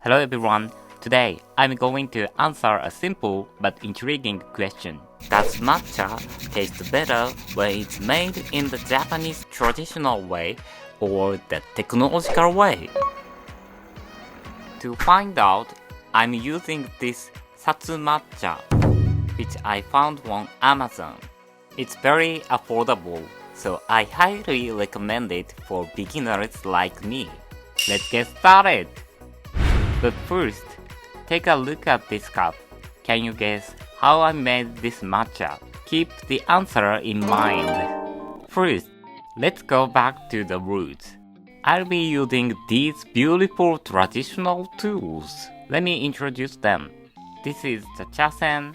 Hello everyone. Today, I'm going to answer a simple but intriguing question. Does matcha taste better when it's made in the Japanese traditional way or the technological way? To find out, I'm using this Satsu Matcha, which I found on Amazon. It's very affordable, so I highly recommend it for beginners like me. Let's get started! But first, take a look at this cup. Can you guess how I made this matcha? Keep the answer in mind. First, let's go back to the roots. I'll be using these beautiful traditional tools. Let me introduce them. This is the Chasen,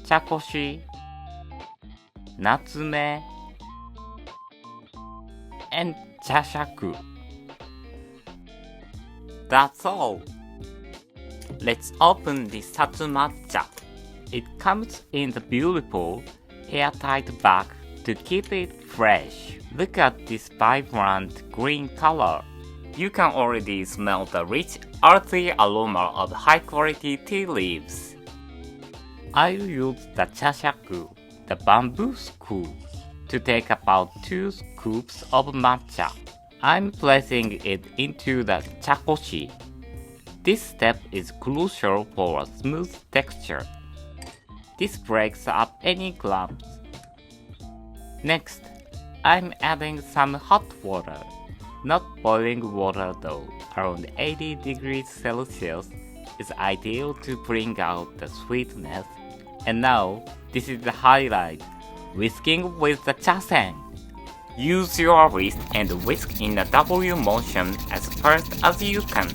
Chakoshi, Natsume, and Chashaku. That's all. Let's open the Satsu Matcha. It comes in the beautiful, airtight bag to keep it fresh. Look at this vibrant green color. You can already smell the rich, earthy aroma of high-quality tea leaves. I'll use the chashaku, the bamboo scoop, to take about 2 scoops of matcha. I'm placing it into the chakoshi. This step is crucial for a smooth texture. This breaks up any clumps. Next, I'm adding some hot water. Not boiling water though. Around 80 degrees Celsius is ideal to bring out the sweetness. And now, this is the highlight. Whisking with the chasen. Use your wrist and whisk in a W motion as fast as you can.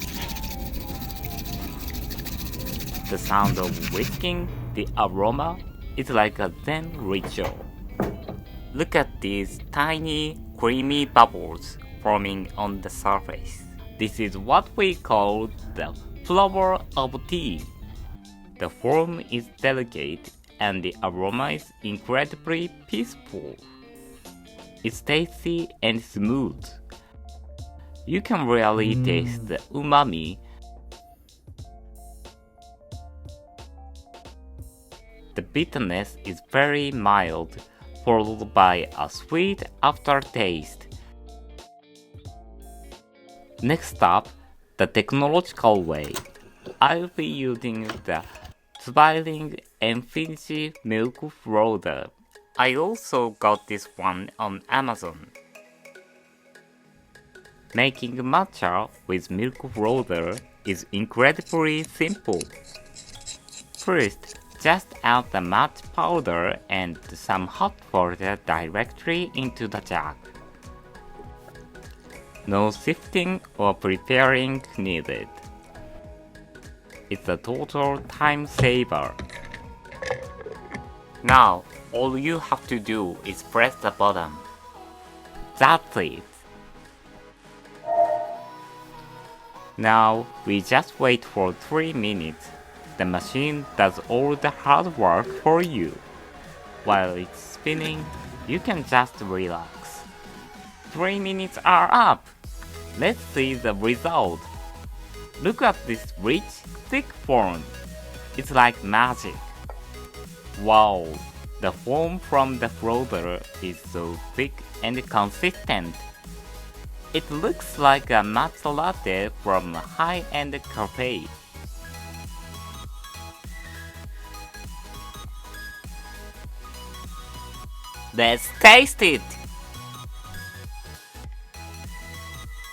The sound of whisking, the aroma, is like a Zen ritual. Look at these tiny, creamy bubbles forming on the surface. This is what we call the flower of tea. The form is delicate and the aroma is incredibly peaceful. It's tasty and smooth. You can really taste the umami. The bitterness is very mild, followed by a sweet aftertaste. Next up, the technological way. I'll be using the Zwilling Enfinigy Milk Frother. I also got this one on Amazon. Making matcha with milk frother is incredibly simple. First, just add the matcha powder and some hot water directly into the jug. No sifting or preparing needed. It's a total time saver. Now, all you have to do is press the button. That's it. Now, we just wait for 3 minutes. The machine does all the hard work for you. While it's spinning, you can just relax. 3 minutes are up! Let's see the result. Look at this rich, thick form. It's like magic. Wow, the foam from the frother is so thick and consistent. It looks like a matcha latte from a high-end cafe. Let's taste it!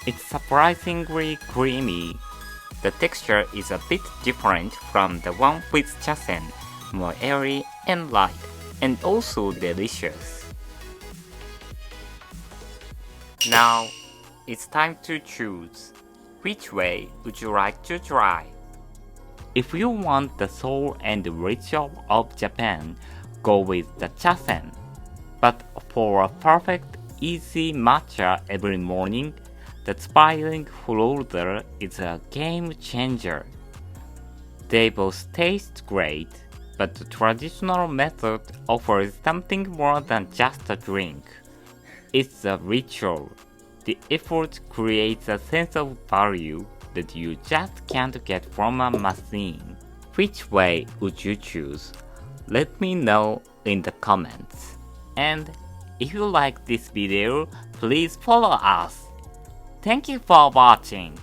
It's surprisingly creamy. The texture is a bit different from the one with chasen, more airy and light, and also delicious. Now, it's time to choose. Which way would you like to try? If you want the soul and ritual of Japan, go with the chasen. But for a perfect, easy matcha every morning, the Zwilling Frother is a game changer. They both taste great, but the traditional method offers something more than just a drink. It's a ritual. The effort creates a sense of value. that you just can't get from a machine. Which way would you choose? Let me know in the comments. And if you like this video, please follow us. Thank you for watching.